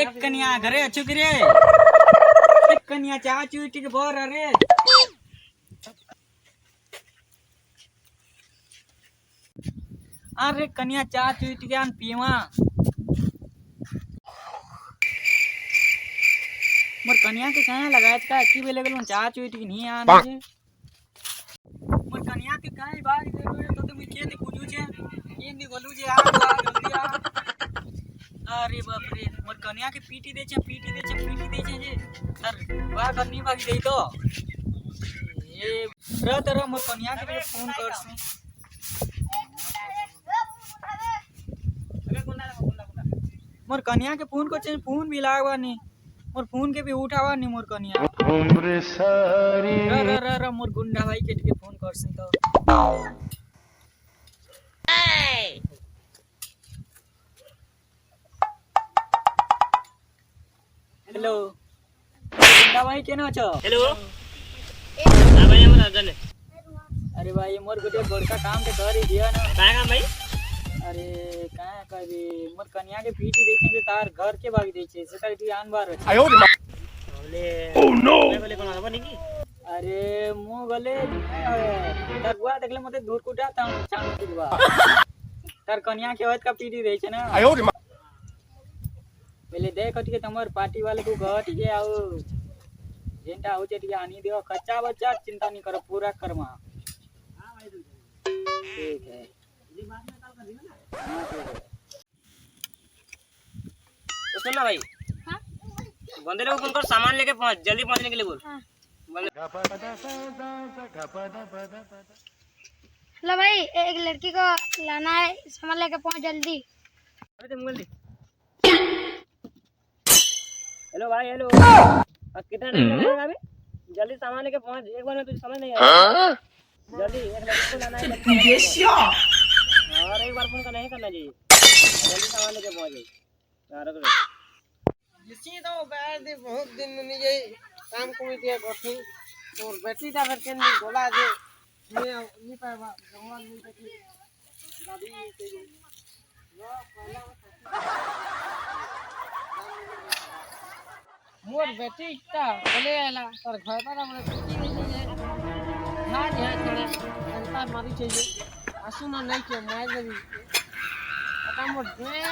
एक कन्या घरे अच्छु रे एक कन्या चा चूटी के बोर रे अरे कन्या चा चूटी के पीवा मोर कन्या के कहाँ लगाए का की बेले गेलो चा चूटी के नहीं आने छे मोर कन्या के काई बाग दे तो मैं खेत पूजू छे ये नी बोलू जे आ जल्दी आ अरे बाप रे मोर कन्या के पीटी दे छे जे सर बा घर नहीं भागी दे तो ये रात रा मोर कन्या के फोन करसी मोर कन्या के फोन को छे फोन भी लागवा नहीं मोर फोन के भी उठावा नहीं मोर कन्या उम्र सारी रा मोर गुंडा भाई के फोन करसी तो हेलो गुंडा भाई केना छ हेलो हां भाई हमरा गने अरे भाई मोर गुटे बड़का काम के कर दिया ना का काम भाई अरे का करे मोर कन्या के पीटी दे छे तार घर के भाग दे छे से ती आन बार आयो रे बोले ओह नो मैं बोले कोन हबो नहीं अरे मु गले तार बुआ देखले मते दूर कुटाता हूं चांद दिलवा तार कन्या के होत का पीटी दे छे ना आयो रे पहले देख के तमर पार्टी वाले को घट के आओ जेंटा हो जे आनी देओ खच्चा बच्चा चिंता नहीं करो पूरा करवा हां भाई ठीक है ये बात में कल कर दी ना तो सुन ना भाई हां बंदे को फोन कर सामान लेके पहुंच जल्दी पहुंचने के लिए बोल हां हेलो भाई एक लड़की को लाना है सामान लेके पहुंच जल्दी अरे तुम बोल दे हेलो भाई हेलो कितना टाइम लगेगा अभी जल्दी सामान लेके पहुंच एक बार में तुझे समझ नहीं आया जल्दी एक लड़की को लाना है और एक बार फोन नहीं करना चाहिए जल्दी सामान लेके पहुंच जाइए रख लो इसी तो बैठ दे बहुत दिन नहीं गई काम को भी दिया करती और बैटरी ता फिर केन बोला जे मैं नहीं पाएगा भगवान नहीं देखी दादी से जो पहला मोर बेटी का बोले आला पर घर पर हमरे छुट्टी नहीं है ना है थोड़े जनता मारी चाहिए आसु ना नहीं के मार देवी पता मोर दे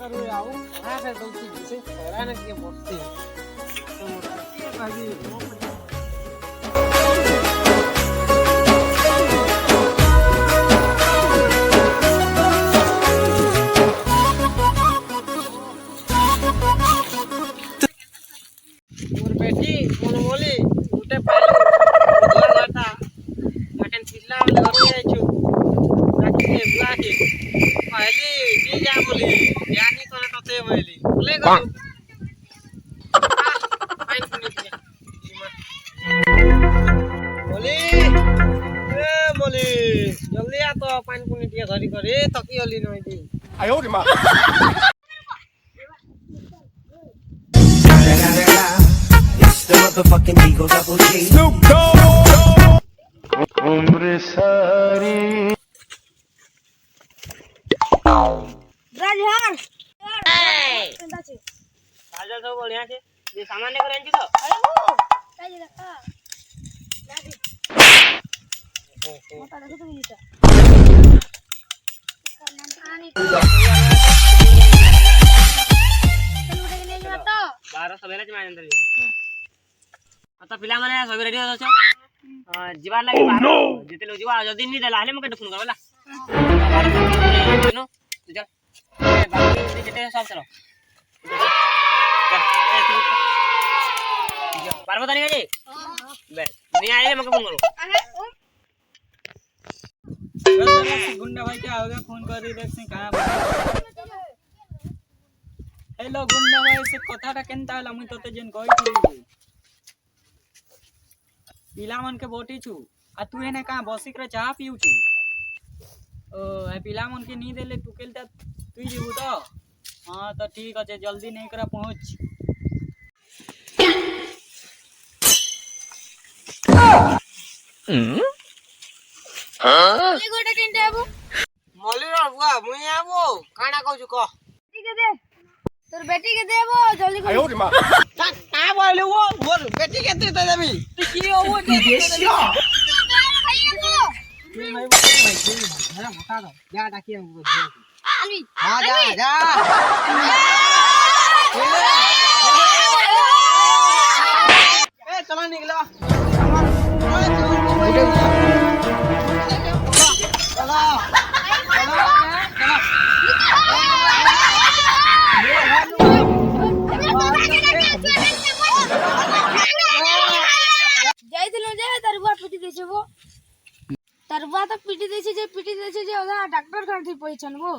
करो आओ हां फिर गलती से हैरान के मस्ती तो ये भाई और बेटी मोनमोली उठे पहले उधर था लेकिन चिल्ला वाले घर में आई छु ताकि बुला के पहले जी जा बोली यानी करे तते बोली बोले गो फाइन पुनी बोली ए बोली जल्दी आ तो फाइन पुनी टिया धरी करे तकी हली नई दी आयो रे मां The motherfucking Eagle Double G. Snoop Dogg umre sari Rajhar काजल तो बढ़िया छे ये सामान लेकर आंची तो अरे वो काजी रखा दादी मोटा देखो तो नीचा आनी तो चलो उठे के ले जा तो 12 सवेरे में अंदर आता पिला माने सब रेडी हो छ जीवा लागे जेते लो जीवा जदी नहीं देला हले मके फोन करबला नो तू चल बाकी जेते सब चलो पार्वती नहीं आजे बे नहीं आए मके फोन करो गुंडा भाई क्या हो गया फोन कर देख से कहां हेलो गुंडा भाई से कथाटा केनता हला मुई तते जेन कहि छी पिला मन के बोटी छु आ तू एने कहाँ बसी करे चाह पीऊ छु ए पिला मन के नी देले तू केलता तू जीबू तो हां तो ठीक আছে जल्दी नहीं करा पहुंच ये गोटा केंटे आबो मलिर बुआ मुई आबो काना कहू छु कह ठीक है दे तोर बेटी के देबो जल्दी कर का बोले वो मोर बेटी के दे देबी तू की हो वो दे मैं बता दो जा डाकिए अलवी हां जा जा ए चला निकला चला যাইছিল যে তারবা পিটি দিছে গো তারবা তো পিটি দিছে যে ওরা ডাক্তার খান্তি পয়ছন গো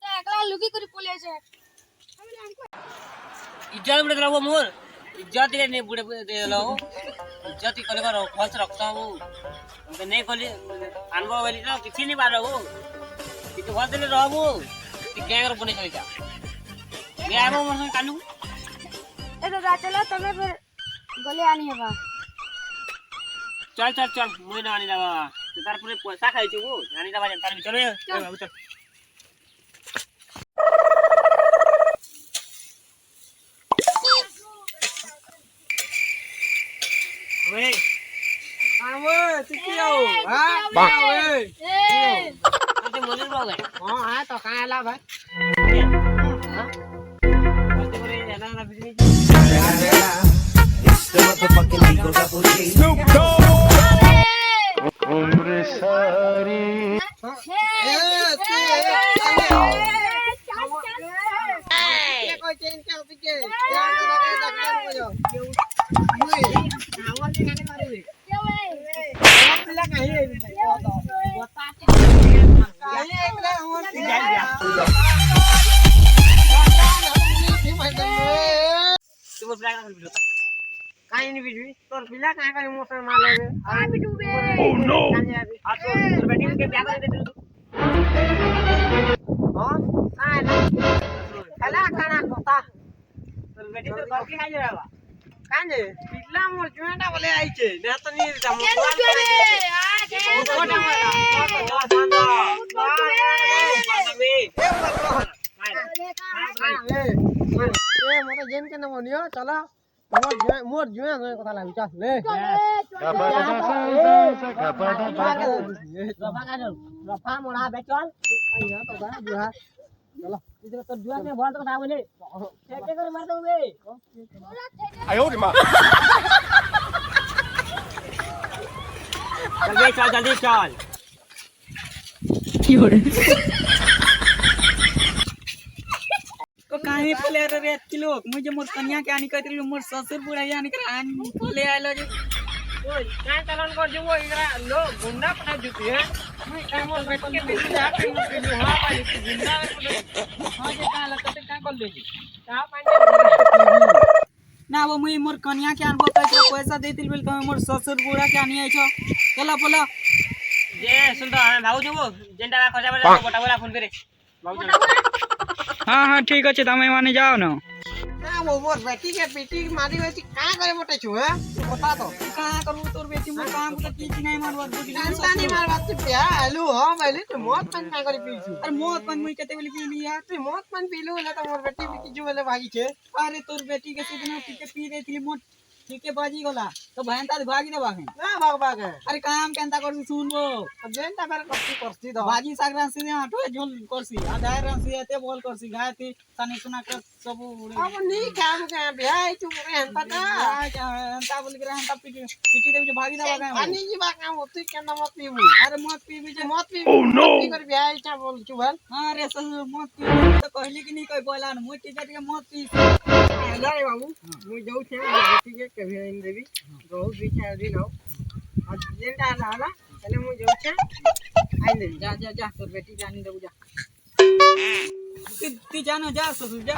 তো একলা লুকি করে পলে আছে इज्जत बुढ़े दिला वो मोर इज्जत दिले नहीं बुढ़े दे लो इज्जत ही कलेगा फलस रखता हूँ उनके नहीं खोली अनुभव वाली ना किसी नहीं बार रहो कि तो फल दिले रहो कि गैंग रो बने चले जा मैं आया वो मरने कानू ए दादा चलो तमे फिर गले आनी है बा चल चल चल मुझे ना आने लगा तो तार पूरे पैसा खाई थी वो आने लगा तार चलो चल वे आवे चिकियो हां बावे तो मोले रो गए हां आ तो काला भाई हां तो पूरे जाना ना बिजली It's the motherfucking Eagle Double G. ये कोई चेन क्या पीछे क्या करा के डॉक्टर को जो मुई आवर के गाने मारे पिला कहीं है बता कहीं एकला हमर पिला तुम प्लान कर बिलो कहीं नहीं बिजली तोर पिला कहां का इमोशन मार लेबे आ बिटू बे आ तो बेटी के ब्याह कर दे तू हां काहे ना कला खाना कोता तो बेटी तो घर के खाई जावा काहे पिला मोर जुएटा बोले आई छे ना तो नहीं जा मोर छोटा वाला मोर जेन के नाम नियो चलो मोर जुए कथा लागी चल ले रफा मोड़ा बेचल तो गा जुहा चलो इधर तो जुआ में बहुत কথা बोले ठेके कर मार दो बे चल बे चल जल्दी चल तो काहे पले रे किलो मुझे मोर कन्या के आनी कहत मोर ससुर बुढ़ा आनी कर आन पले आइलो जे ओए का चलन कर जो इधर लो गुंडा पना जुती है मैं का मोर बेट के मिल जा के हां पानी गुंडा हां जे का लगते का कर ले का पानी ना वो मुई मोर कन्या के आनबो कहत पैसा देतिल बिल तो मोर ससुर बुढ़ा के आनी आइछो चला बोला जे सुन तो हम भाऊ जो जेंटा खर्चा बोला गोटा बोला फोन करे भाऊ हां हां ठीक अछि तमे माने जाओ ना ना वो मोर बेटी के पीटी मारी होती का करे मोटे छु है बता तो का करू तोर बेटी मोर काम के की नहीं मानवा बुझी चिंता नहीं मार बात पे आलू हां पहले तो मौत पन का करे पी छु अरे मौत पन मुई कते बेली पी लिया तू मौत पन पी लू ना तो मोर बेटी पीटी जो वाले भागी छे अरे तोर बेटी के सीधना टिके पी देतिली मोट टिके बाजी गला तो भयंता भागी दे बाहे ना भाग भाग अरे काम केंता करसी सुनबो अब जेंटा कर कपटी करती दो बाजी सागरान से हटो झोल करसी आधार रान से एते बोल करसी गायती तने सुना कर सब उड़े अब नहीं काम के बियाह तू रे हंता का हंता बोल के हंता पीटी पीटी दे जो भागी दे बाहे पानी जी बा काम होती के ना मत पीबू अरे मत पीबी जे मत पीबू नहीं कर बियाह चा बोल छु भल हां रे ससुर मत पी तो कहली कि नहीं कोई बोला न मोटी जाती के मत पी अरे बाबू मुई जाऊ छे बेटी के कभी इन देवी बहुत बिचार दिन हो और जेंटा लाला पहले मुई जाऊ छे आई देवी जा जा जा तोर बेटी जानी दे जा ती जानो जा ससुर जा